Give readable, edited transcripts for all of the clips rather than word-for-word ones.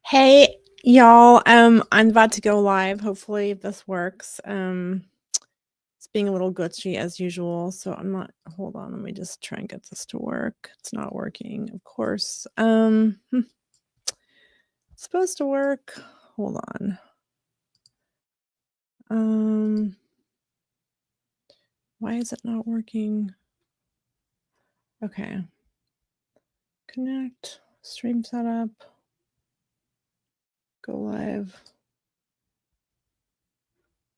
Hey, y'all. I'm about to go live. Hopefully this works. It's being a little glitchy as usual, so I'm not. Hold on, let me just try and get this to work. It's not working, of course. It's supposed to work. Hold on. Why is it not working? Okay. Connect, stream setup, go live.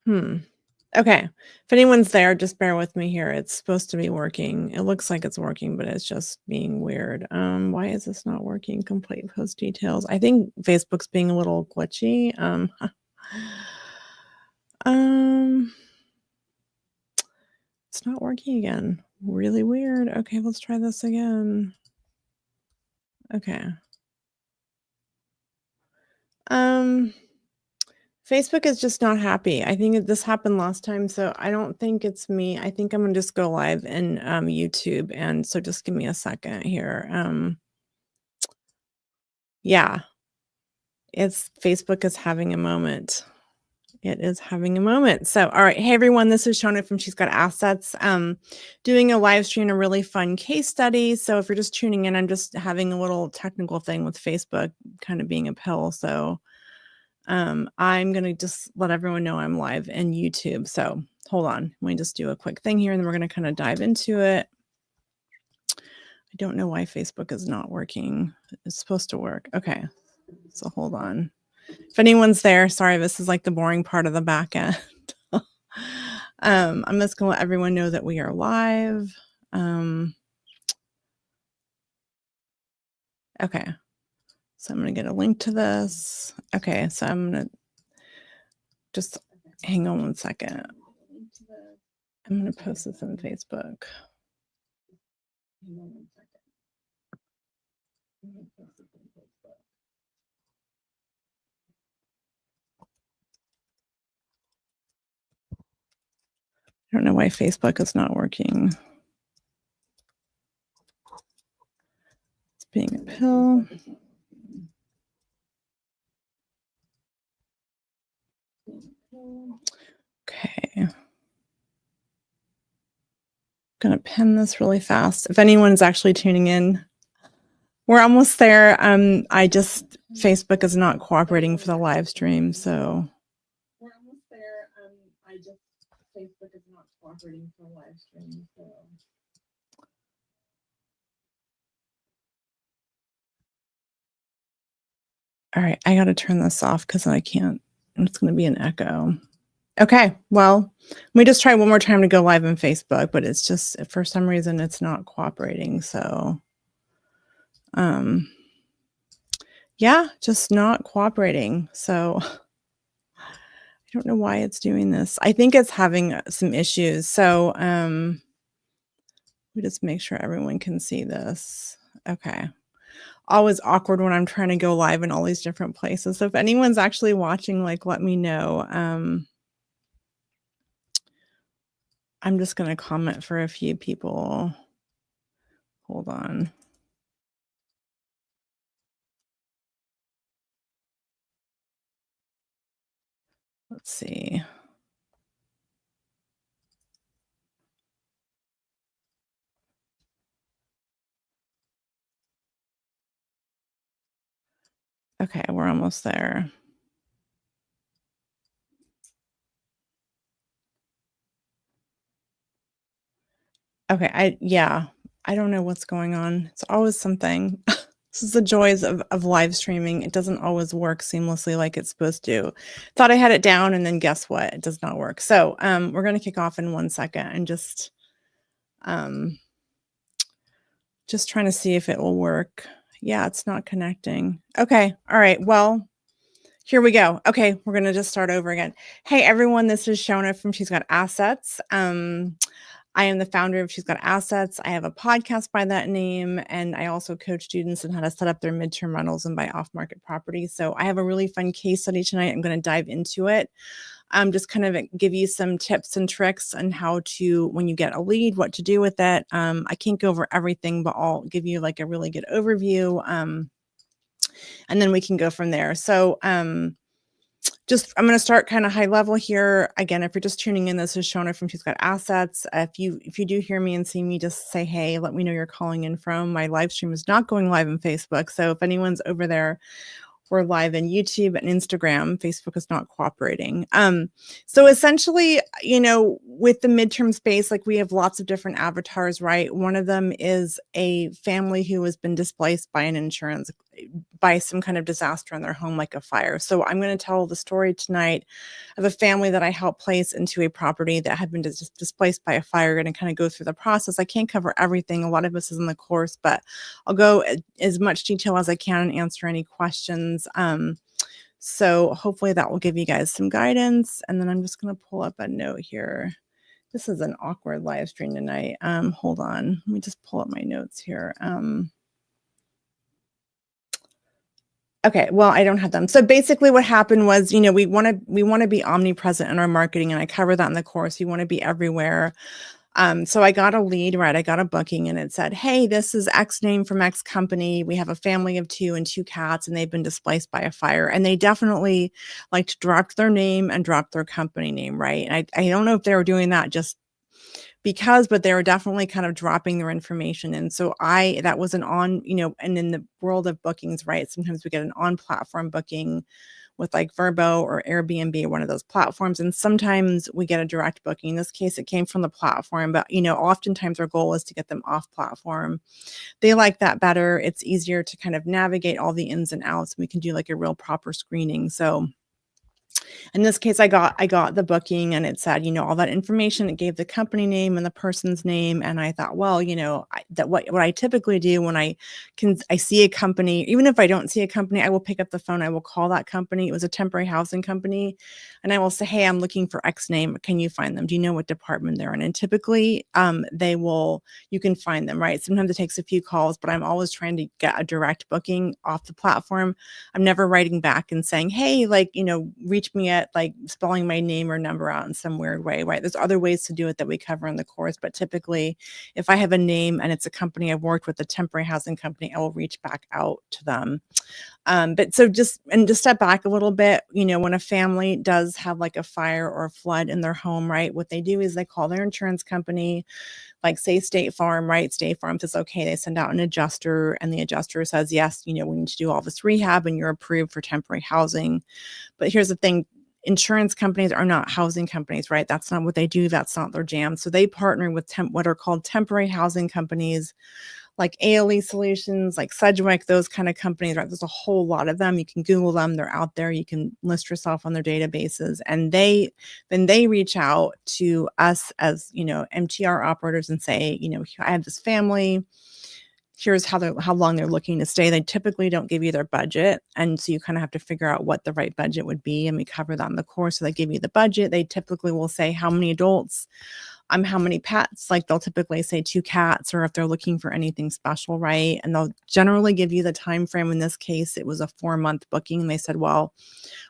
Okay. If anyone's there, just bear with me here. It's supposed to be working. It looks like it's working, but it's just being weird. Why is this not working? Complete post details. I think Facebook's being a little glitchy. It's not working again. Really weird. Okay, let's try this again. Okay. Facebook is just not happy. I think this happened last time, so I don't think it's me. I think I'm gonna just go live in YouTube, and so just give me a second here. Yeah, it's Facebook is having a moment. It is having a moment. So, all right. Hey, everyone, this is Shona from She's Got Assets. Doing a live stream, a really fun case study. So if you're just tuning in, I'm just having a little technical thing with Facebook kind of being a pill. So I'm going to just let everyone know I'm live in YouTube. So hold on. Let me just do a quick thing here, and then we're going to kind of dive into it. I don't know why Facebook is not working. It's supposed to work. Okay. So hold on. If anyone's there, sorry, this is like the boring part of the back end. I'm just going to let everyone know that we are live. Okay. So I'm going to get a link to this. Okay. So I'm going to just hang on one second. I'm going to post this on Facebook. Hang on 1 second. I'm going to post this on Facebook. I don't know why Facebook is not working. It's being a pill. Okay. Going to pin this really fast. If anyone's actually tuning in, we're almost there. Facebook is not cooperating for the live stream, so we're almost there. Facebook is not cooperating for the live stream, so. All right, I got to turn this off because I can't. It's going to be an echo. Okay, well, let me just try one more time to go live on Facebook, but it's just, for some reason, it's not cooperating. So, yeah, just not cooperating. So I don't know why it's doing this. I think it's having some issues. So, we just make sure everyone can see this. Okay. Always awkward when I'm trying to go live in all these different places. So if anyone's actually watching, like, let me know. I'm just going to comment for a few people. Hold on. Let's see. Okay, we're almost there. Okay, I don't know what's going on. It's always something. This is the joys of live streaming. It doesn't always work seamlessly like it's supposed to. Thought I had it down, and then guess what? It does not work. So we're going to kick off in 1 second and just trying to see if it will work. Yeah, it's not connecting. Okay. All right. Well, here we go. Okay, we're going to just start over again. Hey, everyone. This is Shona from She's Got Assets. I am the founder of She's Got Assets. I have a podcast by that name, and I also coach students on how to set up their midterm rentals and buy off-market properties. So I have a really fun case study tonight. I'm going to dive into it. Just kind of give you some tips and tricks on how to, when you get a lead, what to do with it. I can't go over everything, but I'll give you like a really good overview. and then we can go from there. So, just I'm going to start kind of high level here. Again, if you're just tuning in, this is Shona from She's Got Assets. If you do hear me and see me, just say hey. Let me know you're calling in from. My live stream is not going live on Facebook, so if anyone's over there, we're live in YouTube and Instagram. Facebook is not cooperating. So essentially, with the midterm space, like we have lots of different avatars, right? One of them is a family who has been displaced by some kind of disaster in their home, like a fire. So I'm going to tell the story tonight of a family that I helped place into a property that had been displaced by a fire, and kind of go through the process. I can't cover everything. A lot of this is in the course, but I'll go as much detail as I can and answer any questions. So hopefully that will give you guys some guidance. And then I'm just going to pull up a note here. This is an awkward live stream tonight. Hold on. Let me just pull up my notes here. Okay, well, I don't have them. So basically what happened was, we want to be omnipresent in our marketing, and I cover that in the course. You want to be everywhere. So I got a lead, right? I got a booking, and it said, hey, this is X name from X company. We have a family of 2 and 2 cats, and they've been displaced by a fire. And they definitely dropped their name and dropped their company name, right? And I don't know if they were doing that just because, but they were definitely kind of dropping their information. And so that was and in the world of bookings, right? Sometimes we get an on-platform booking with like Vrbo or Airbnb or one of those platforms. And sometimes we get a direct booking. In this case, it came from the platform, but oftentimes our goal is to get them off platform. They like that better. It's easier to kind of navigate all the ins and outs. We can do like a real proper screening. So in this case, I got the booking, and it said, all that information. It gave the company name and the person's name. And I thought, well, what I typically do when I see a company, even if I don't see a company, I will pick up the phone. I will call that company. It was a temporary housing company. And I will say, hey, I'm looking for X name. Can you find them? Do you know what department they're in? And typically you can find them, right? Sometimes it takes a few calls, but I'm always trying to get a direct booking off the platform. I'm never writing back and saying, hey, reach me at spelling my name or number out in some weird way, right? There's other ways to do it that we cover in the course, but typically if I have a name and it's a company I've worked with, a temporary housing company, I will reach back out to them. But so just step back a little bit, when a family does have like a fire or a flood in their home, right? What they do is they call their insurance company, like say State Farm, right? State Farm says, okay, they send out an adjuster, and the adjuster says, yes, we need to do all this rehab and you're approved for temporary housing. But here's the thing. Insurance companies are not housing companies, right? That's not what they do. That's not their jam. So they partner with what are called temporary housing companies, like ALE Solutions, like Sedgwick, those kind of companies, right? There's a whole lot of them. You can Google them. They're out there. You can list yourself on their databases. And then they reach out to us as, MTR operators and say, I have this family. Here's how long they're looking to stay. They typically don't give you their budget. And so you kind of have to figure out what the right budget would be. And we cover that in the course. So they give you the budget. They typically will say how many adults, how many pets. Like they'll typically say 2 cats, or if they're looking for anything special, right? And they'll generally give you the time frame. In this case, it was a 4-month booking. And they said, well,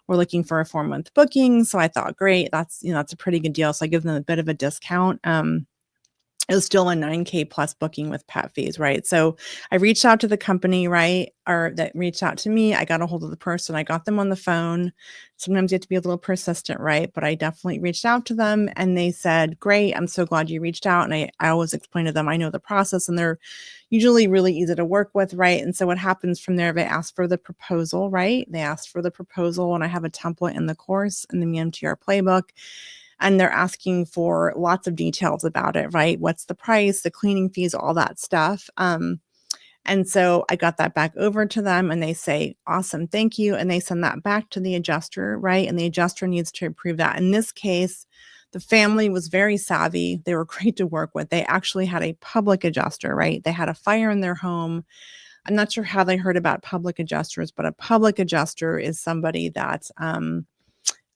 we're looking for a 4-month booking. So I thought, great, that's a pretty good deal. So I give them a bit of a discount. It was still a $9K plus booking with pet fees, right? So I reached out to the company, right? Or that reached out to me. I got a hold of the person. I got them on the phone. Sometimes you have to be a little persistent, right? But I definitely reached out to them, and they said, great, I'm so glad you reached out. And I always explain to them, I know the process, and they're usually really easy to work with, right? And so what happens from there, they ask for the proposal, right? They ask for the proposal, and I have a template in the course in the MTR Playbook. And they're asking for lots of details about it, right? What's the price, the cleaning fees, all that stuff. And so I got that back over to them, and they say, awesome, thank you. And they send that back to the adjuster, right? And the adjuster needs to approve that. In this case, the family was very savvy. They were great to work with. They actually had a public adjuster, right? They had a fire in their home. I'm not sure how they heard about public adjusters, but a public adjuster is somebody that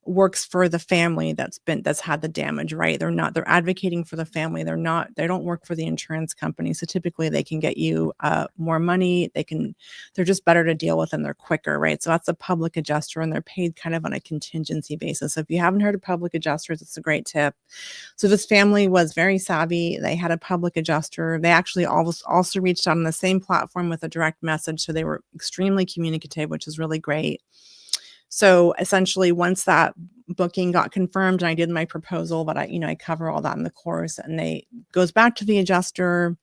works for the family that's had the damage, right? They're advocating for the family. They don't work for the insurance company. So typically they can get you more money. They're just better to deal with and they're quicker, right? So that's a public adjuster and they're paid kind of on a contingency basis. So if you haven't heard of public adjusters, it's a great tip. So this family was very savvy. They had a public adjuster. They actually also reached out on the same platform with a direct message. So they were extremely communicative, which is really great. So essentially, once that booking got confirmed and I did my proposal, but I cover all that in the course, and they goes back to the adjuster.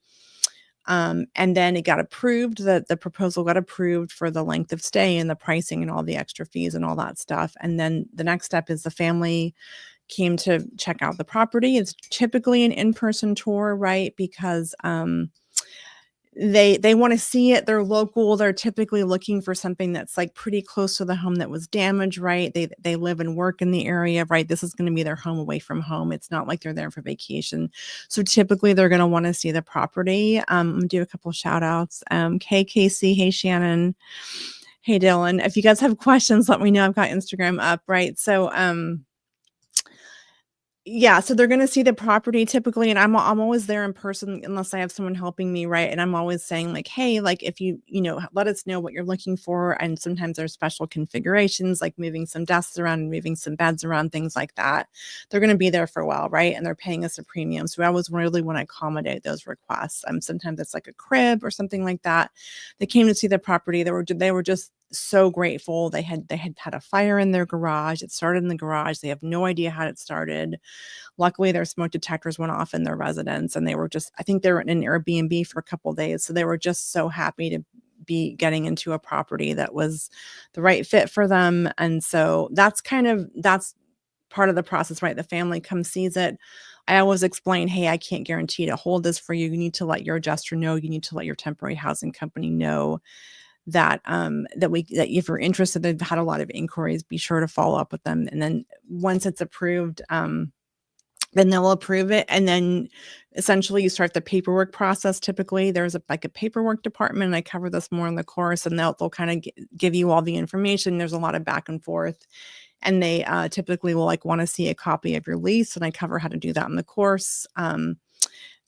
And then it got approved. The proposal got approved for the length of stay and the pricing and all the extra fees and all that stuff. And then the next step is the family came to check out the property. It's typically an in-person tour, right? Because they want to see it. They're local. They're typically looking for something that's like pretty close to the home that was damaged, right? They live and work in the area, right? This is going to be their home away from home. It's not like they're there for vacation. So typically they're going to want to see the property. I'm going to do a couple shout outs. Hey, Casey. Hey, Shannon. Hey, Dylan. If you guys have questions, let me know. I've got Instagram up, right? So, yeah, so they're gonna see the property typically, and I'm always there in person unless I have someone helping me, right? And I'm always saying like, "Hey, like if let us know what you're looking for." And sometimes there's special configurations like moving some desks around and moving some beds around, things like that. They're gonna be there for a while, right? And they're paying us a premium. So I always really want to accommodate those requests. Sometimes it's like a crib or something like that. They came to see the property. They were just so grateful. They had had a fire in their garage. It started in the garage. They have no idea how it started. Luckily, their smoke detectors went off in their residence, and I think they were in an Airbnb for a couple of days. So they were just so happy to be getting into a property that was the right fit for them. And so that's part of the process, right? The family comes, sees it. I always explain, hey, I can't guarantee to hold this for you. You need to let your adjuster know. You need to let your temporary housing company know that if you're interested, they've had a lot of inquiries, be sure to follow up with them. And then once it's approved, then they'll approve it. And then essentially you start the paperwork process. Typically there's a paperwork department, and I cover this more in the course, and they'll kind of give you all the information. There's a lot of back and forth, and they typically will want to see a copy of your lease, and I cover how to do that in the course.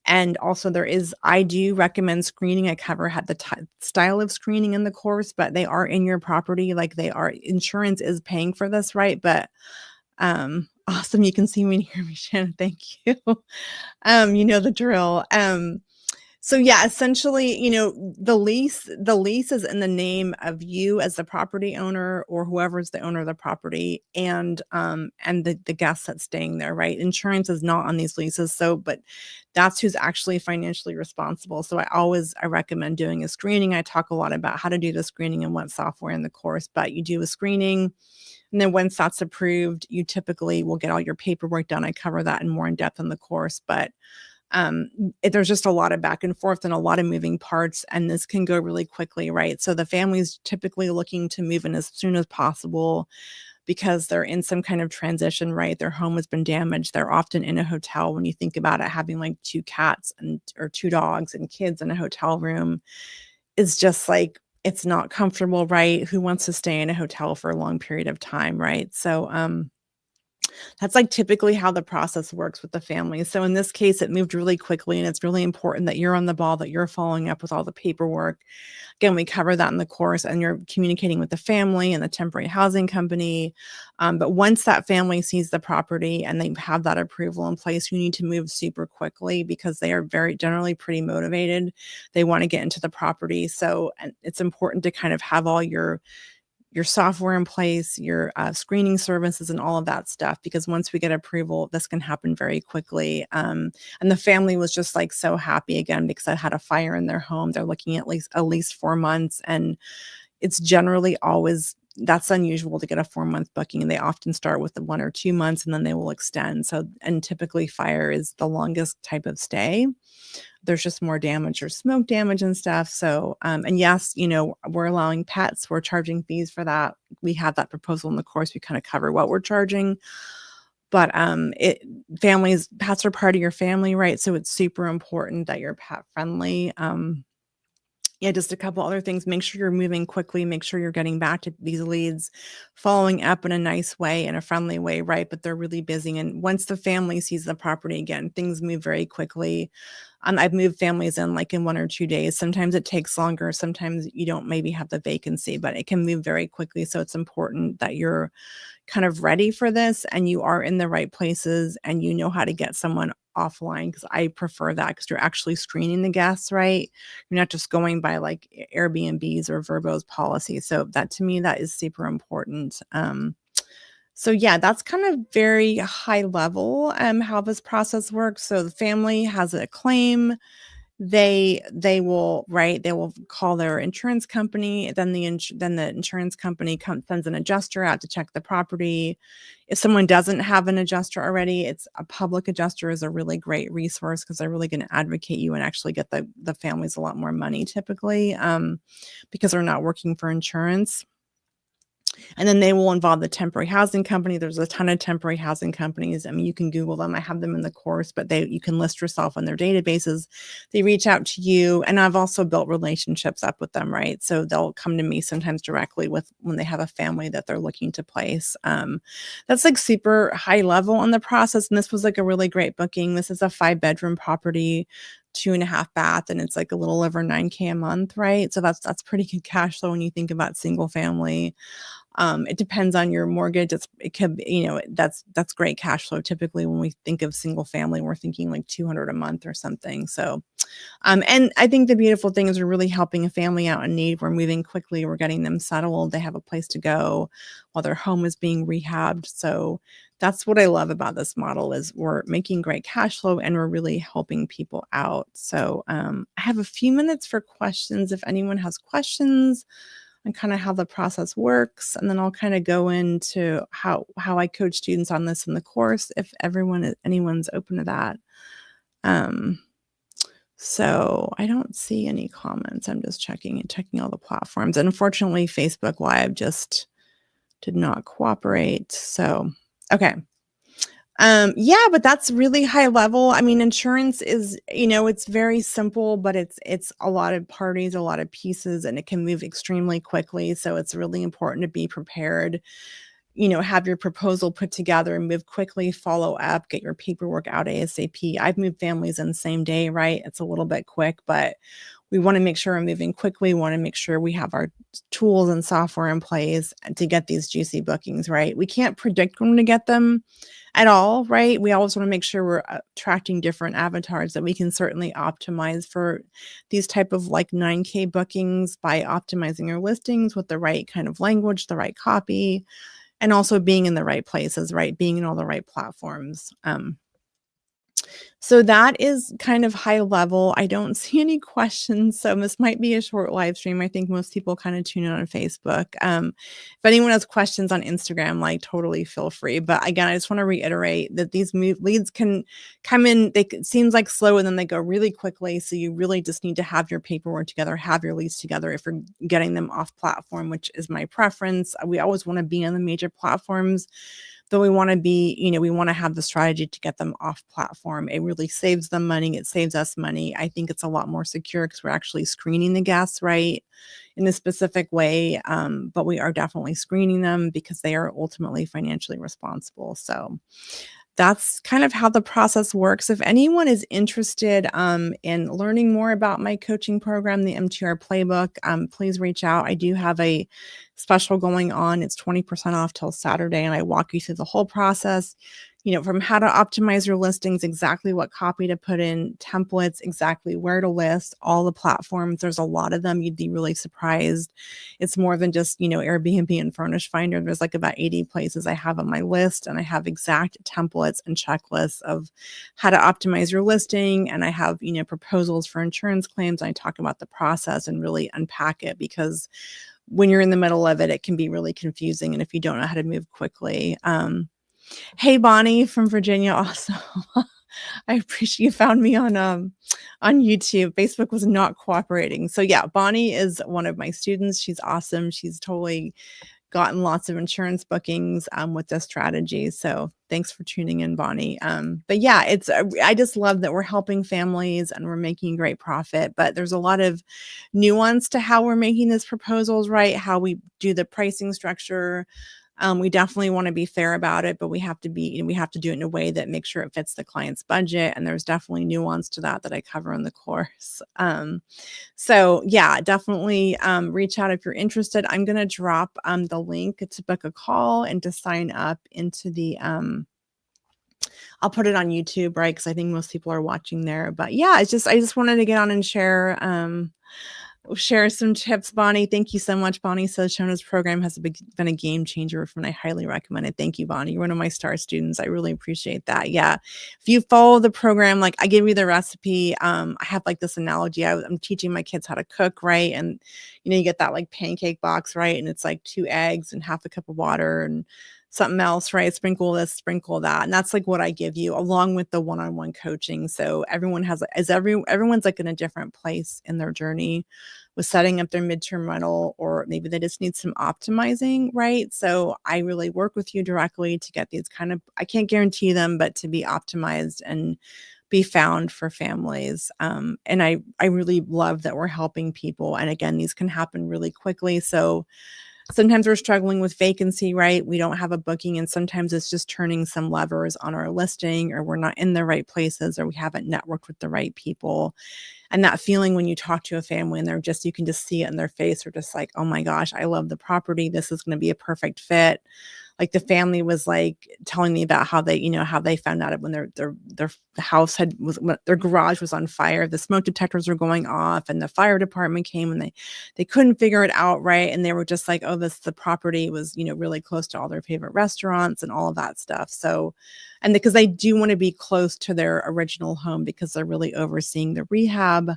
And also I do recommend screening. I cover the style of screening in the course, but they are in your property. Insurance is paying for this, right? But awesome. You can see me and hear me, Shannon. Thank you. You know the drill. So yeah, essentially, the lease is in the name of you as the property owner or whoever's the owner of the property, and the guest that's staying there, right? Insurance is not on these leases. But that's who's actually financially responsible. So I recommend doing a screening. I talk a lot about how to do the screening and what software in the course, but you do a screening. And then once that's approved, you typically will get all your paperwork done. I cover that in more in depth in the course, but there's just a lot of back and forth and a lot of moving parts, and this can go really quickly, right? So the family's typically looking to move in as soon as possible because they're in some kind of transition, right? Their home has been damaged. They're often in a hotel. When you think about it, having 2 cats or 2 dogs and kids in a hotel room is just it's not comfortable, right? Who wants to stay in a hotel for a long period of time, right? So that's typically how the process works with the family. So in this case, it moved really quickly, and it's really important that you're on the ball, that you're following up with all the paperwork. Again, we cover that in the course, and you're communicating with the family and the temporary housing company. But once that family sees the property and they have that approval in place, you need to move super quickly because they are very generally pretty motivated. They want to get into the property. So it's important to kind of have all your software in place, your screening services and all of that stuff, because once we get approval, this can happen very quickly. And the family was just so happy again, because I had a fire in their home. They're looking at least 4 months, and it's generally that's unusual to get a 4-month booking. And they often start with the 1 or 2 months, and then they will extend. And typically fire is the longest type of stay. There's just more damage or smoke damage and stuff. So, and yes, we're allowing pets. We're charging fees for that. We have that proposal in the course. We kind of cover what we're charging. But pets are part of your family, right? So it's super important that you're pet friendly. Yeah, just a couple other things. Make sure you're moving quickly. Make sure you're getting back to these leads, following up in a nice way, in a friendly way, right? But they're really busy. And once the family sees the property again, things move very quickly. I've moved families in like in 1 or 2 days. Sometimes it takes longer. Sometimes you don't maybe have the vacancy, but it can move very quickly. So it's important that you're kind of ready for this and you are in the right places and you know how to get someone offline, because I prefer that because you're actually screening the guests, right? You're not just going by like Airbnbs or Vrbo's policy. So that, to me, that is super important. So yeah, that's kind of very high level how this process works. So the family has a claim. They will, right, they will call their insurance company, then the insurance company sends an adjuster out to check the property. If someone doesn't have an adjuster already, it's a public adjuster is a really great resource because they're really going to advocate you and actually get the families a lot more money typically, because they're not working for insurance. And then they will involve the temporary housing company. There's a ton of temporary housing companies. I mean, you can Google them. I have them in the course, but you can list yourself on their databases. They reach out to you. And I've also built relationships up with them, right? So they'll come to me sometimes directly when they have a family that they're looking to place. That's like super high level on the process. And this was like a really great booking. This is a 5-bedroom property, 2.5 bath, and it's like a little over $9K a month, right? So that's pretty good cash flow when you think about single family. It depends on your mortgage. It could be, that's great cash flow. Typically, when we think of single family, we're thinking like 200 a month or something. So, and I think the beautiful thing is we're really helping a family out in need. We're moving quickly. We're getting them settled. They have a place to go while their home is being rehabbed. So that's what I love about this model is we're making great cash flow and we're really helping people out. So I have a few minutes for questions. If anyone has questions and kind of how the process works. And then I'll kind of go into how I coach students on this in the course if anyone's open to that. So I don't see any comments. I'm just checking all the platforms. And unfortunately, Facebook Live just did not cooperate. So, okay. Yeah, but that's really high level. I mean, insurance is, it's very simple, but it's a lot of parties, a lot of pieces, and it can move extremely quickly. So it's really important to be prepared, have your proposal put together and move quickly, follow up, get your paperwork out ASAP. I've moved families in the same day, right? It's a little bit quick, but we want to make sure we're moving quickly. We want to make sure we have our tools and software in place to get these juicy bookings, right? We can't predict when to get them at all, right? We always want to make sure we're attracting different avatars that we can certainly optimize for these type of like 9K bookings by optimizing our listings with the right kind of language, the right copy, and also being in the right places, right? Being in all the right platforms. So that is kind of high level. I don't see any questions. So this might be a short live stream. I think most people kind of tune in on Facebook. If anyone has questions on Instagram, like totally feel free. But again, I just want to reiterate that these leads can come in. It seems like slow and then they go really quickly. So you really just need to have your paperwork together, have your leads together if you're getting them off platform, which is my preference. We always want to be on the major platforms. Though we want to be, we want to have the strategy to get them off platform. It really saves them money. It saves us money. I think it's a lot more secure because we're actually screening the guests, right, in a specific way. But we are definitely screening them because they are ultimately financially responsible. So that's kind of how the process works. If anyone is interested in learning more about my coaching program, the MTR Playbook, please reach out. I do have a special going on. It's 20% off till Saturday, and I walk you through the whole process, from how to optimize your listings, exactly what copy to put in, templates, exactly where to list, all the platforms. There's a lot of them. You'd be really surprised. It's more than just, Airbnb and Furnish Finder. There's like about 80 places I have on my list, and I have exact templates and checklists of how to optimize your listing. And I have, proposals for insurance claims. I talk about the process and really unpack it because when you're in the middle of it, it can be really confusing. And if you don't know how to move quickly, hey, Bonnie from Virginia. Also, I appreciate you found me on YouTube. Facebook was not cooperating. So yeah, Bonnie is one of my students. She's awesome. She's totally gotten lots of insurance bookings with this strategy. So thanks for tuning in, Bonnie. But yeah, I just love that we're helping families and we're making great profit, but there's a lot of nuance to how we're making these proposals, right? How we do the pricing structure. We definitely want to be fair about it, but we have to do it in a way that makes sure it fits the client's budget. And there's definitely nuance to that I cover in the course. So yeah, definitely reach out if you're interested. I'm going to drop the link to book a call and to sign up into the, I'll put it on YouTube, right? Because I think most people are watching there. But yeah, I just wanted to get on and share some tips. Bonnie, thank you so much. Bonnie says Shona's program has been a game changer for me. I highly recommend it. Thank you, Bonnie. You're one of my star students. I really appreciate that. Yeah. If you follow the program, like I give you the recipe, I have like this analogy. I'm teaching my kids how to cook, right? And you get that like pancake box, right? And it's like 2 eggs and half a cup of water and something else, right? Sprinkle this, sprinkle that. And that's like what I give you along with the one-on-one coaching. So everyone's like in a different place in their journey with setting up their midterm rental, or maybe they just need some optimizing, right? So I really work with you directly to get these I can't guarantee them, but to be optimized and be found for families. And I really love that we're helping people. And again, these can happen really quickly. So sometimes we're struggling with vacancy, right? We don't have a booking, and sometimes it's just turning some levers on our listing, or we're not in the right places, or we haven't networked with the right people. And that feeling when you talk to a family and you can just see it in their face, or just like, oh my gosh, I love the property. This is going to be a perfect fit. Like the family was like telling me about how they found out when their house their garage was on fire. The smoke detectors were going off and the fire department came, and they couldn't figure it out. Right. And they were just like, oh, the property was, really close to all their favorite restaurants and all of that stuff. So, and because they do want to be close to their original home because they're really overseeing the rehab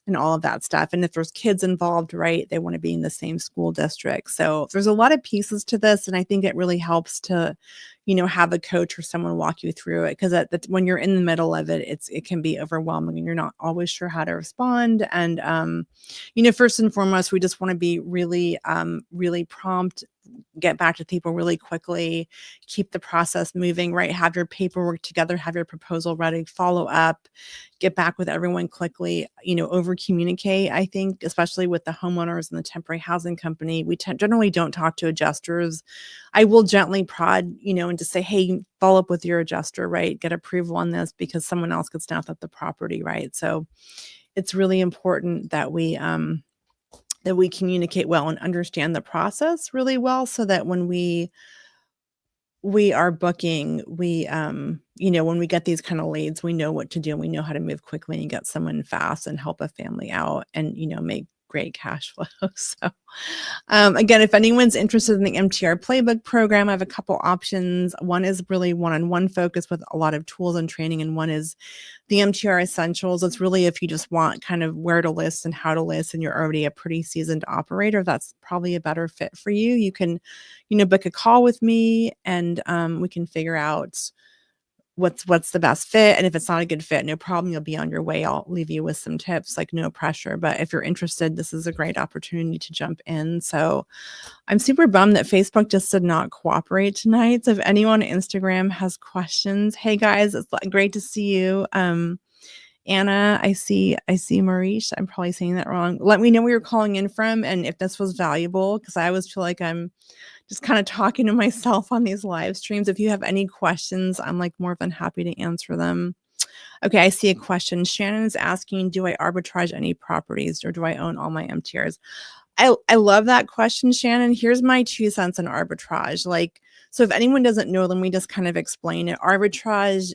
and all of that stuff. And if there's kids involved, right, they want to be in the same school district. So there's a lot of pieces to this. And I think it really helps to, have a coach or someone walk you through it. Because when you're in the middle of it, it can be overwhelming and you're not always sure how to respond. And, first and foremost, we just want to be really, really prompt, get back to people really quickly, keep the process moving, right? Have your paperwork together, have your proposal ready, follow up, get back with everyone quickly, over communicate. I think, especially with the homeowners and the temporary housing company, we generally don't talk to adjusters. I will gently prod, and just say, hey, follow up with your adjuster, right? Get approval on this because someone else could snap up the property, right? So it's really important that we communicate well and understand the process really well, so that when we are booking, when we get these kind of leads, we know what to do and we know how to move quickly and get someone fast and help a family out and, make great cash flow. So, again, if anyone's interested in the MTR Playbook program, I have a couple options. One is really one-on-one focus with a lot of tools and training, and one is the MTR Essentials. It's really if you just want kind of where to list and how to list, and you're already a pretty seasoned operator, that's probably a better fit for you. You can, book a call with me, and we can figure out what's the best fit. And if it's not a good fit, no problem. You'll be on your way. I'll leave you with some tips, like no pressure. But if you're interested, this is a great opportunity to jump in. So I'm super bummed that Facebook just did not cooperate tonight. So if anyone on Instagram has questions, hey guys, it's great to see you. Anna, I see Maurice. I'm probably saying that wrong. Let me know where you're calling in from and if this was valuable, because I always feel like I'm just kind of talking to myself on these live streams. If you have any questions, I'm like more than happy to answer them. Okay, I see a question. Shannon is asking, do I arbitrage any properties or do I own all my MTRs? I love that question, Shannon. Here's my 2 cents on arbitrage. So if anyone doesn't know, let me just kind of explain it. Arbitrage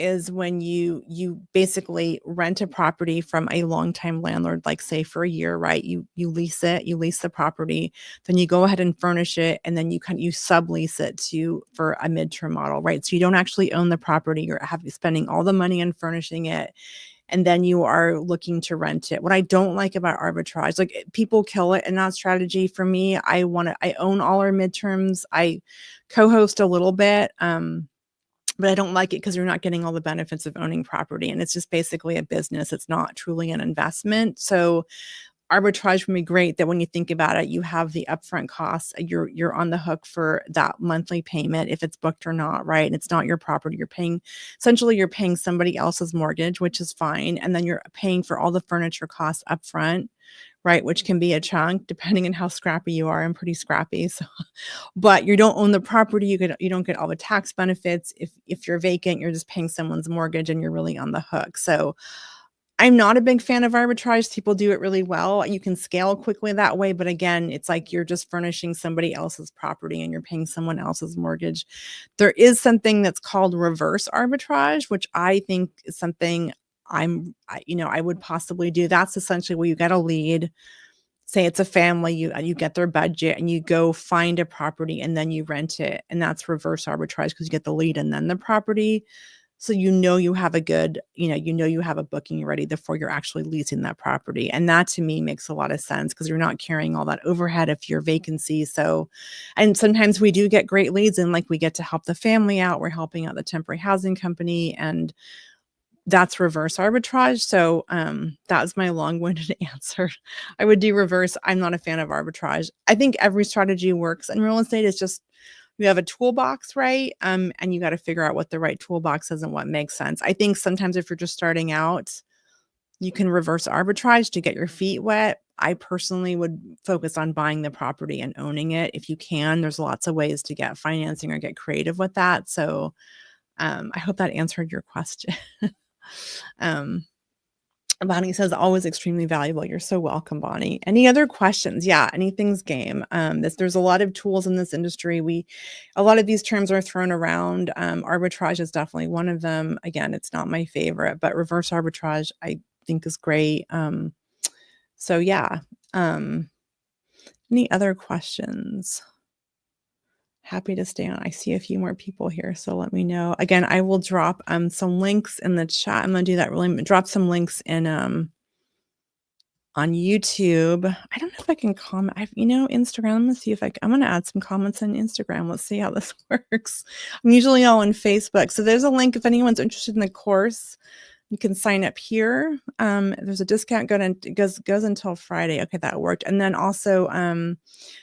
is when you basically rent a property from a longtime landlord, like say for a year, right? You lease the property, then you go ahead and furnish it, and then you sublease it for a midterm model, right? So you don't actually own the property, you're spending all the money on furnishing it, and then you are looking to rent it. What I don't like about arbitrage, like people kill it in that strategy. For me, I own all our midterms. I co-host a little bit, but I don't like it because you're not getting all the benefits of owning property. And it's just basically a business. It's not truly an investment. So arbitrage would be great that when you think about it, you have the upfront costs. You're on the hook for that monthly payment if it's booked or not, right? And it's not your property. You're paying somebody else's mortgage, which is fine. And then you're paying for all the furniture costs upfront, right? Which can be a chunk depending on how scrappy you are. I'm pretty scrappy. So, but you don't own the property. You don't get all the tax benefits. If you're vacant, you're just paying someone's mortgage and you're really on the hook. So I'm not a big fan of arbitrage. People do it really well. You can scale quickly that way. But again, it's like you're just furnishing somebody else's property and you're paying someone else's mortgage. There is something that's called reverse arbitrage, which I think is something I would possibly do. That's essentially where you get a lead. Say it's a family, you get their budget and you go find a property and then you rent it. And that's reverse arbitrage because you get the lead and then the property. So you have a good, you have a booking ready before you're actually leasing that property. And that to me makes a lot of sense because you're not carrying all that overhead if you're vacancy. So, and sometimes we do get great leads and like we get to help the family out. We're helping out the temporary housing company and that's reverse arbitrage. So that was my long-winded answer. I would do reverse. I'm not a fan of arbitrage. I think every strategy works in real estate. It's just you have a toolbox, right? And you got to figure out what the right toolbox is and what makes sense. I think sometimes if you're just starting out, you can reverse arbitrage to get your feet wet. I personally would focus on buying the property and owning it if you can. There's lots of ways to get financing or get creative with that. So I hope that answered your question. Bonnie says, always extremely valuable. You're so welcome, Bonnie. Any other questions? Yeah, anything's game. There's a lot of tools in this industry. A lot of these terms are thrown around. Arbitrage is definitely one of them. Again, it's not my favorite, but reverse arbitrage I think is great. So yeah. Any other questions? Happy to stay on. I see a few more people here, so let me know. Again, I will drop some links in the chat. I'm gonna do that drop some links in on YouTube. I don't know if I can comment. Instagram. I'm gonna see if I'm gonna add some comments on Instagram. Let's see how this works. I'm usually all on Facebook. So there's a link if anyone's interested in the course. You can sign up here. There's a discount goes until Friday. Okay, that worked. And then also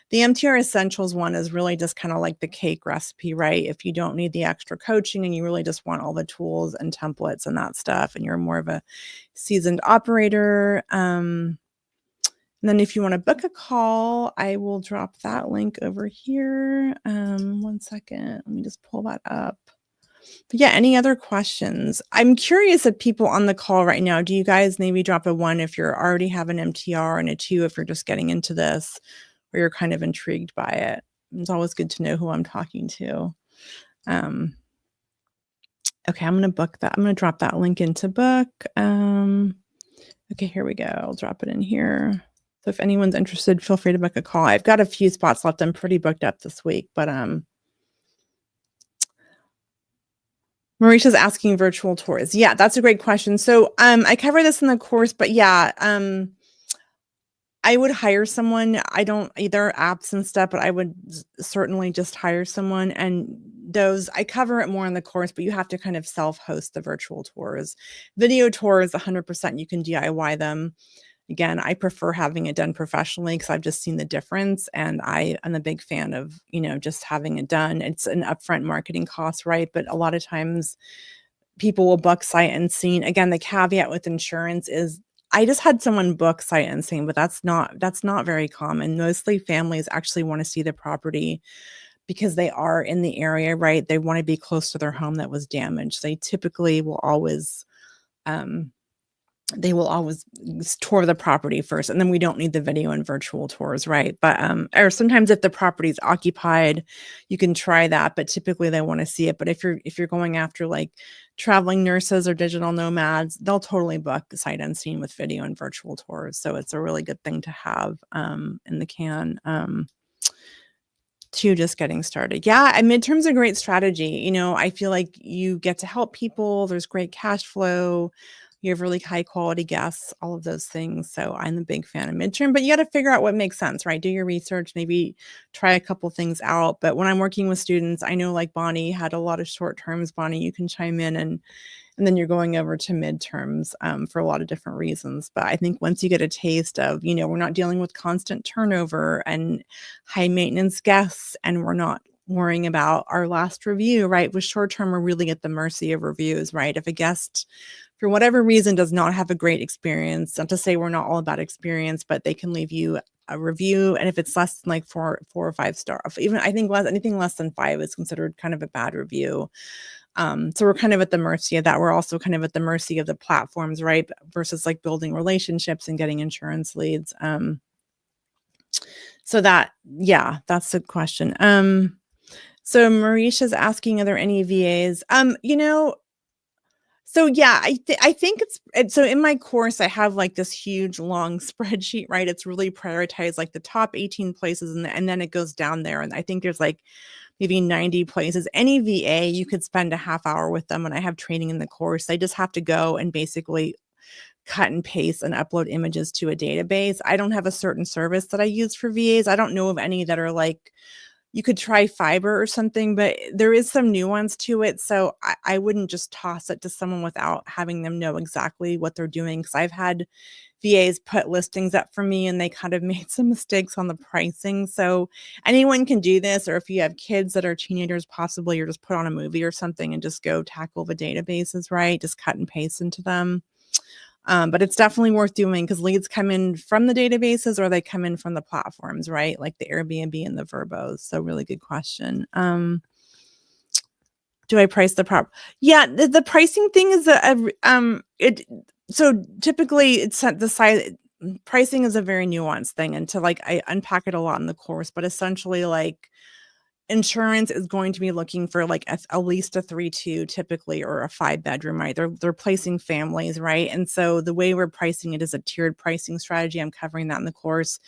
the MTR Essentials one is really just kind of like the cake recipe, right? If you don't need the extra coaching and you really just want all the tools and templates and that stuff, and you're more of a seasoned operator. And then if you want to book a call, I will drop that link over here. 1 second. Let me just pull that up. But yeah, any other questions? I'm curious if people on the call right now, do you guys maybe drop a 1 if you're already have an MTR and a 2 if you're just getting into this or you're kind of intrigued by it? It's always good to know who I'm talking to. Okay, I'm going to book that. I'm going to drop that link into book. Okay, here we go. I'll drop it in here. So if anyone's interested, feel free to book a call. I've got a few spots left. I'm pretty booked up this week, but Marisha's asking virtual tours. Yeah, that's a great question. So I cover this in the course, but yeah, I would hire someone. I don't either apps and stuff, but I would certainly just hire someone. And those, I cover it more in the course, but you have to kind of self-host the virtual tours. Video tours, 100% you can DIY them. Again, I prefer having it done professionally because I've just seen the difference. And I am a big fan of, just having it done. It's an upfront marketing cost, right? But a lot of times people will book sight unseen. Again, the caveat with insurance is I just had someone book sight unseen, but that's not very common. Mostly families actually want to see the property because they are in the area, right? They want to be close to their home that was damaged. They typically will always tour the property first, and then we don't need the video and virtual tours, right? But or sometimes if the property is occupied, you can try that, but typically they want to see it. But if you're going after like traveling nurses or digital nomads, they'll totally book sight unseen with video and virtual tours. So it's a really good thing to have in the can. To just getting started. Yeah, and midterm's a great strategy. I feel like you get to help people. There's great cash flow. You have really high quality guests, all of those things. So I'm a big fan of midterm, but you got to figure out what makes sense, right? Do your research, maybe try a couple things out. But when I'm working with students, I know like Bonnie had a lot of short terms. Bonnie, you can chime in and And then you're going over to midterms for a lot of different reasons. But I think once you get a taste of, we're not dealing with constant turnover and high maintenance guests, and we're not worrying about our last review, right? With short term, we're really at the mercy of reviews, right? If a guest, for whatever reason, does not have a great experience, not to say we're not all about experience, but they can leave you a review. And if it's less than like four or 5 star, even I think anything less than 5 is considered kind of a bad review. So we're kind of at the mercy of that. We're also kind of at the mercy of the platforms, right? Versus like building relationships and getting insurance leads. So that's the question. So Marisha's asking, are there any VAs? So yeah, I think so in my course, I have like this huge long spreadsheet, right? It's really prioritized like the top 18 places and then it goes down there. And I think there's like maybe 90 places. Any VA, you could spend a half hour with them. And I have training in the course. They just have to go and basically cut and paste and upload images to a database. I don't have a certain service that I use for VAs. I don't know of any that are like, you could try Fiverr or something, but there is some nuance to it. So I wouldn't just toss it to someone without having them know exactly what they're doing. Because I've had VAs put listings up for me and they kind of made some mistakes on the pricing. So anyone can do this. Or if you have kids that are teenagers, possibly, or just put on a movie or something and just go tackle the databases, right? Just cut and paste into them. But it's definitely worth doing because leads come in from the databases or they come in from the platforms, right? Like the Airbnb and the Verbos. So really good question. Do I price the prop? Yeah, the pricing thing is so typically it's the size. Pricing is a very nuanced thing, and I unpack it a lot in the course, but essentially like insurance is going to be looking for like at least a 3-2 typically, or a 5-bedroom, right? They're placing families, right? And so the way we're pricing it is a tiered pricing strategy. I'm covering that in the course.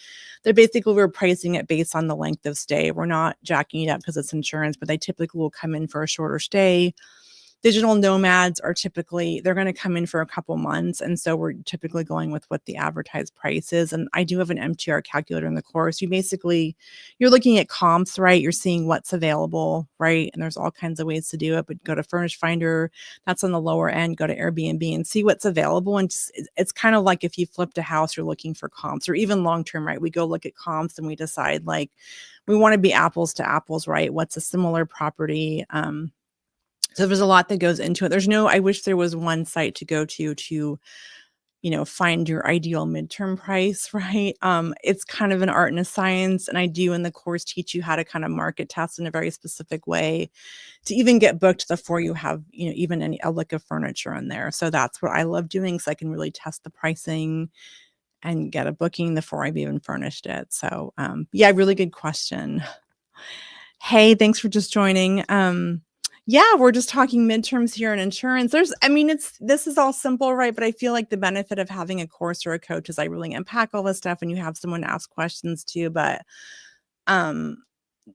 We're pricing it based on the length of stay. We're not jacking it up because it's insurance, but they typically will come in for a shorter stay. Digital nomads are they're going to come in for a couple months. And so we're typically going with what the advertised price is. And I do have an MTR calculator in the course. You're looking at comps, right? You're seeing what's available, right? And there's all kinds of ways to do it, but go to Furnish Finder, that's on the lower end, go to Airbnb and see what's available. And it's kind of like if you flipped a house, you're looking for comps, or even long-term, right? We go look at comps and we decide like, we want to be apples to apples, right? What's a similar property? So there's a lot that goes into it. I wish there was one site to go to, find your ideal midterm price, right? It's kind of an art and a science. And I do in the course teach you how to kind of market test in a very specific way to even get booked before you have, even a look of furniture in there. So that's what I love doing. So I can really test the pricing and get a booking before I've even furnished it. So really good question. Hey, thanks for just joining. We're just talking midterms here in insurance. This is all simple, right? But I feel like the benefit of having a course or a coach is I really unpack all this stuff and you have someone to ask questions to. But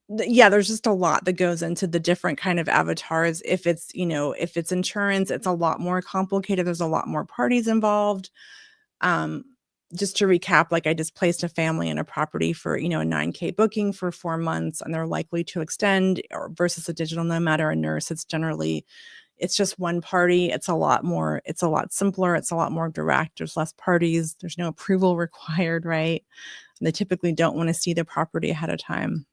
there's just a lot that goes into the different kind of avatars. If it's insurance, it's a lot more complicated. There's a lot more parties involved. Just to recap, like I just placed a family in a property for, a 9K booking for 4 months, and they're likely to extend, or versus a digital nomad or a nurse. It's just one party. It's a lot simpler. It's a lot more direct. There's less parties. There's no approval required, right? And they typically don't want to see the property ahead of time.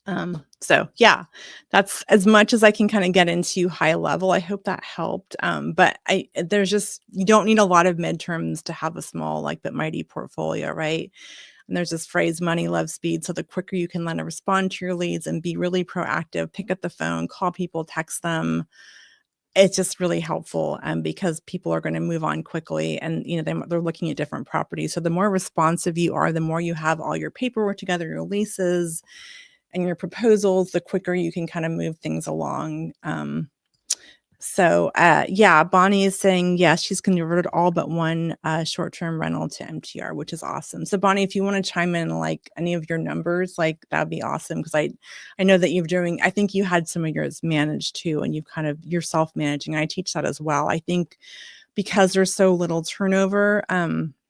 That's as much as I can kind of get into high level. I hope that helped. But you don't need a lot of midterms to have a small, but mighty portfolio, right? And there's this phrase, money loves speed. So the quicker you can learn to respond to your leads and be really proactive, pick up the phone, call people, text them. It's just really helpful because people are going to move on quickly, and they're looking at different properties. So the more responsive you are, the more you have all your paperwork together, your leases and your proposals, the quicker you can kind of move things along. Bonnie is saying, yes, she's converted all but one short-term rental to MTR, which is awesome. So Bonnie, if you want to chime in like any of your numbers, like that'd be awesome. Cause I know that I think you had some of yours managed too, and you're self-managing. I teach that as well. I think because there's so little turnover,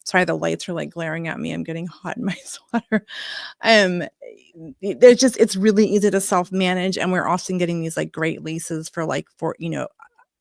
sorry, the lights are like glaring at me. I'm getting hot in my sweater. It's really easy to self-manage, and we're often getting these like great leases for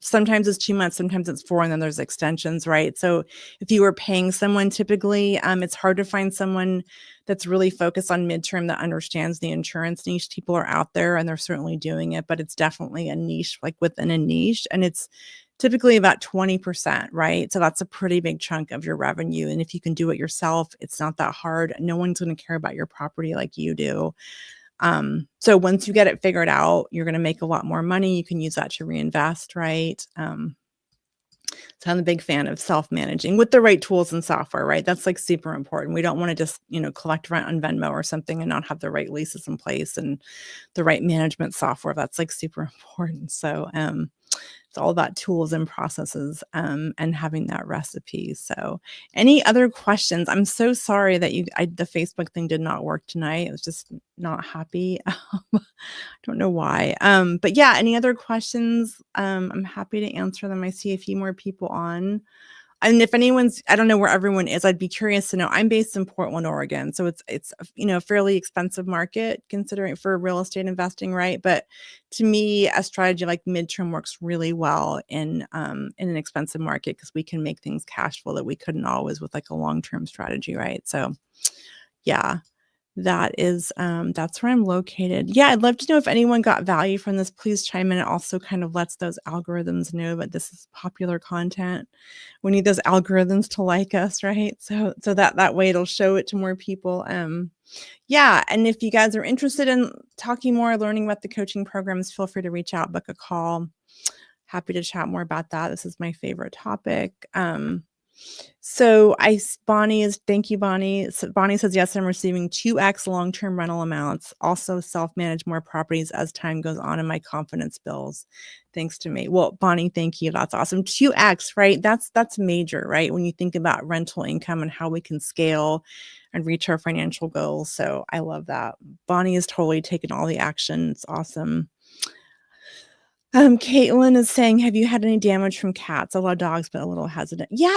sometimes it's 2 months, sometimes it's 4, and then there's extensions, right? So if you were paying someone, typically, it's hard to find someone that's really focused on midterm that understands the insurance niche. People are out there and they're certainly doing it, but it's definitely a niche, like within a niche, and it's typically about 20%, right? So that's a pretty big chunk of your revenue. And if you can do it yourself, it's not that hard. No one's going to care about your property like you do. So once you get it figured out, you're going to make a lot more money. You can use that to reinvest, right? So I'm a big fan of self-managing with the right tools and software, right? That's like super important. We don't want to just, collect rent on Venmo or something and not have the right leases in place and the right management software. That's like super important. So, it's all about tools and processes, and having that recipe. So any other questions? I'm so sorry that the Facebook thing did not work tonight. I was just not happy. I don't know why. But yeah, any other questions? I'm happy to answer them. I see a few more people on. And if anyone's, I don't know where everyone is, I'd be curious to know. I'm based in Portland, Oregon, so it's a fairly expensive market considering for real estate investing, right? But to me, a strategy like midterm works really well in an expensive market because we can make things cash flow that we couldn't always with like a long-term strategy, right? So yeah. That's where I'm located. Yeah, I'd love to know if anyone got value from this. Please chime in. It also kind of lets those algorithms know that this is popular content. We need those algorithms to like us, right? So that way it'll show it to more people. Yeah, and if you guys are interested in talking more, learning about the coaching programs, feel free to reach out, book a call. Happy to chat more about that. This is my favorite topic. So thank you, Bonnie. So Bonnie says, yes, I'm receiving 2x long-term rental amounts. Also self-manage more properties as time goes on and my confidence builds. Thanks to me. Well, Bonnie, thank you. That's awesome. 2x, right? That's major, right? When you think about rental income and how we can scale and reach our financial goals. So I love that. Bonnie has totally taken all the action. It's awesome. Caitlin is saying, have you had any damage from cats? I love dogs, but a little hesitant. Yeah,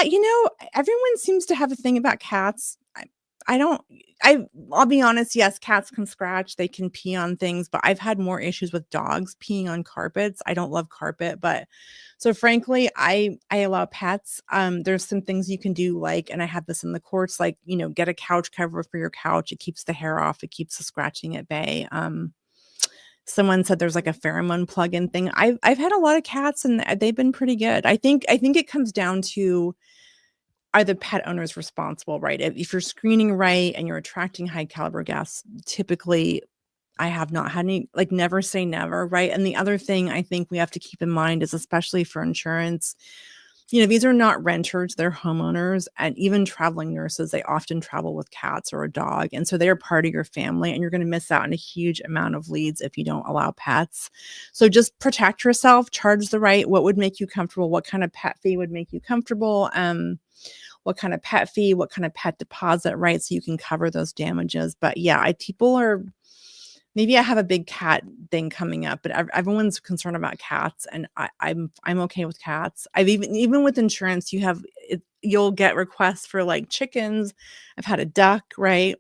everyone seems to have a thing about cats. I'll be honest. Yes, cats can scratch, they can pee on things, but I've had more issues with dogs peeing on carpets. I don't love carpet, but so frankly, I allow pets. There's some things you can do, like, and I have this in the course, like, get a couch cover for your couch. It keeps the hair off. It keeps the scratching at bay. Someone said there's like a pheromone plug-in thing. I've had a lot of cats and they've been pretty good. I think it comes down to, are the pet owners responsible, right? If you're screening right and you're attracting high caliber guests, typically I have not had any, like, never say never, right? And the other thing I think we have to keep in mind is, especially for insurance, these are not renters, they're homeowners, and even traveling nurses, they often travel with cats or a dog. And so they're part of your family, and you're going to miss out on a huge amount of leads if you don't allow pets. So just protect yourself, charge the right, what would make you comfortable, what kind of pet fee would make you comfortable, what kind of pet fee, what kind of pet deposit, right? So you can cover those damages. But yeah, people are, maybe I have a big cat thing coming up, but everyone's concerned about cats, and I'm okay with cats. I've even with insurance, you'll get requests for like chickens. I've had a duck, right?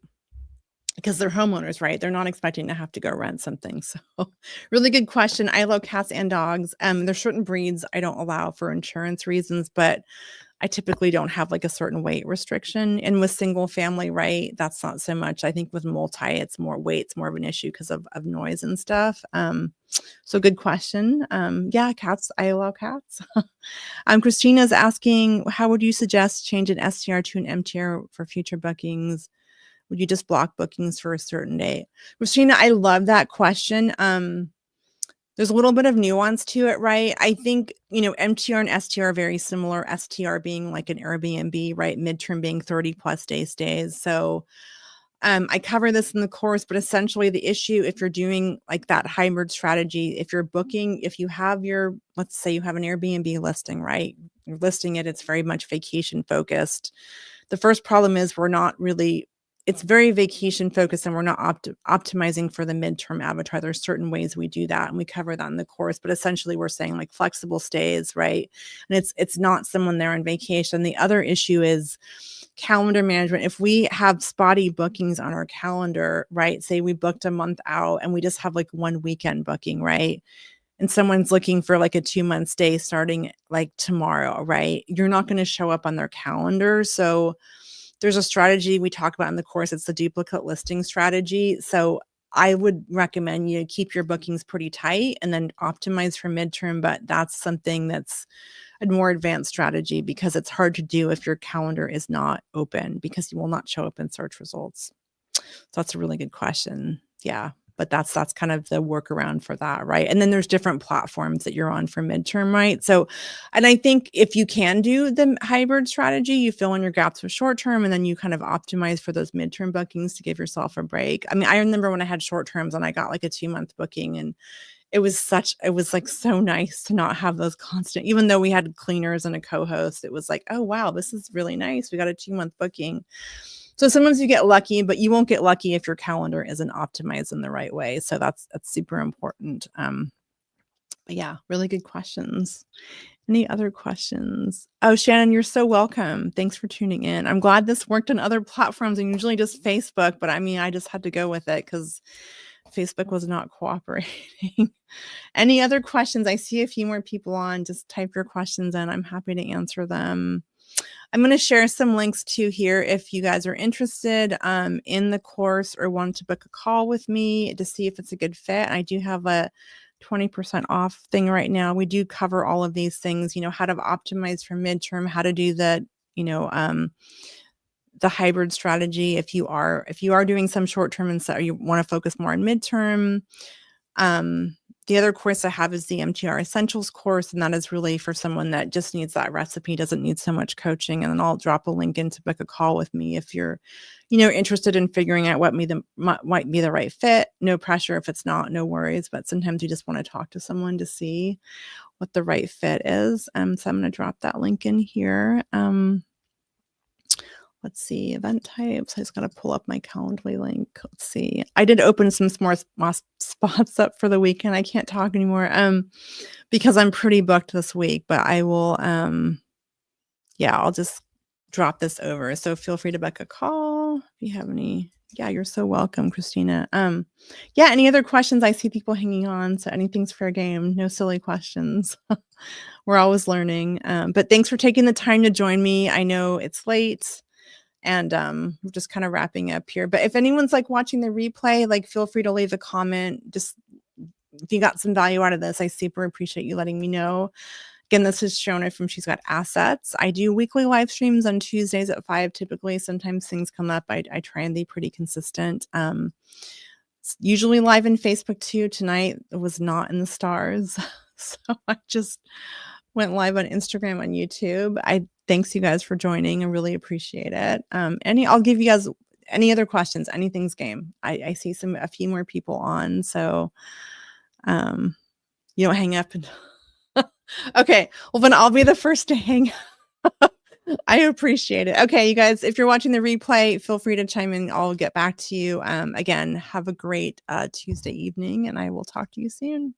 Because they're homeowners, right? They're not expecting to have to go rent something. So really good question. I love cats and dogs. There's certain breeds I don't allow for insurance reasons, but I typically don't have like a certain weight restriction. And with single family, right, that's not so much. I think with multi, it's more weight's more of an issue because of noise and stuff. So good question. Yeah, cats, I allow cats. Christina's asking, how would you suggest change an STR to an MTR for future bookings? Would you just block bookings for a certain date? Christina, I love that question. There's a little bit of nuance to it, right? I think, MTR and STR are very similar. STR being like an Airbnb, right? Midterm being 30 plus days stays. So I cover this in the course, but essentially the issue, if you're doing like that hybrid strategy, if you're booking, if you have let's say you have an Airbnb listing, right? You're listing it, it's very much vacation focused. The first problem is it's very vacation focused, and we're not optimizing for the midterm avatar. There's certain ways we do that, and we cover that in the course, but essentially we're saying like flexible stays, right? And it's not someone there on vacation. The other issue is calendar management. If we have spotty bookings on our calendar, right? Say we booked a month out and we just have like one weekend booking, right? and someone's looking for like a 2-month stay starting like tomorrow, right? You're not going to show up on their calendar. So there's a strategy we talk about in the course. It's the duplicate listing strategy. So I would recommend you keep your bookings pretty tight and then optimize for midterm. But that's something that's a more advanced strategy because it's hard to do if your calendar is not open because you will not show up in search results. So that's a really good question. Yeah. But that's kind of the workaround for that, right? And then there's different platforms that you're on for midterm, right? So, and I think if you can do the hybrid strategy, you fill in your gaps with short term, and then you kind of optimize for those midterm bookings to give yourself a break. I mean, I remember when I had short terms and I got like a 2-month booking, and it was like so nice to not have those constant, even though we had cleaners and a co-host, it was like, oh, wow, this is really nice. We got a 2-month booking. So sometimes you get lucky, but you won't get lucky if your calendar isn't optimized in the right way. So that's super important. But yeah, really good questions. Any other questions? Oh, Shannon, you're so welcome. Thanks for tuning in. I'm glad this worked on other platforms and usually just Facebook, but I mean, I just had to go with it because Facebook was not cooperating. Any other questions? I see a few more people on. Just type your questions in. I'm happy to answer them. I'm going to share some links too here if you guys are interested in the course or want to book a call with me to see if it's a good fit. I do have a 20% off thing right now. We do cover all of these things, how to optimize for midterm, how to do the hybrid strategy if you are doing some short term and so you want to focus more on midterm. The other course I have is the MTR Essentials course, and that is really for someone that just needs that recipe, doesn't need so much coaching. And then I'll drop a link in to book a call with me if you're, interested in figuring out what might be the right fit. No pressure if it's not, no worries. But sometimes you just want to talk to someone to see what the right fit is. So I'm going to drop that link in here. Let's see, event types. I just got to pull up my Calendly link. Let's see. I did open some more spots up for the weekend. I can't talk anymore because I'm pretty booked this week, but I will, I'll just drop this over. So feel free to book a call if you have any. Yeah, you're so welcome, Christina. Any other questions? I see people hanging on, so anything's fair game. No silly questions. We're always learning. But thanks for taking the time to join me. I know it's late. And we're just kind of wrapping up here. But if anyone's like watching the replay, like feel free to leave a comment. Just if you got some value out of this, I super appreciate you letting me know. Again, this is Shona from She's Got Assets. I do weekly live streams on Tuesdays at 5 typically. Sometimes things come up. I try and be pretty consistent. Usually live in Facebook too. Tonight it was not in the stars. So I just went live on Instagram, on YouTube. Thanks you guys for joining. I really appreciate it. I'll give you guys any other questions. Anything's game. I see a few more people on. So you don't hang up. Okay. Well, then I'll be the first to hang up. I appreciate it. Okay, you guys, if you're watching the replay, feel free to chime in. I'll get back to you. Again, have a great Tuesday evening, and I will talk to you soon.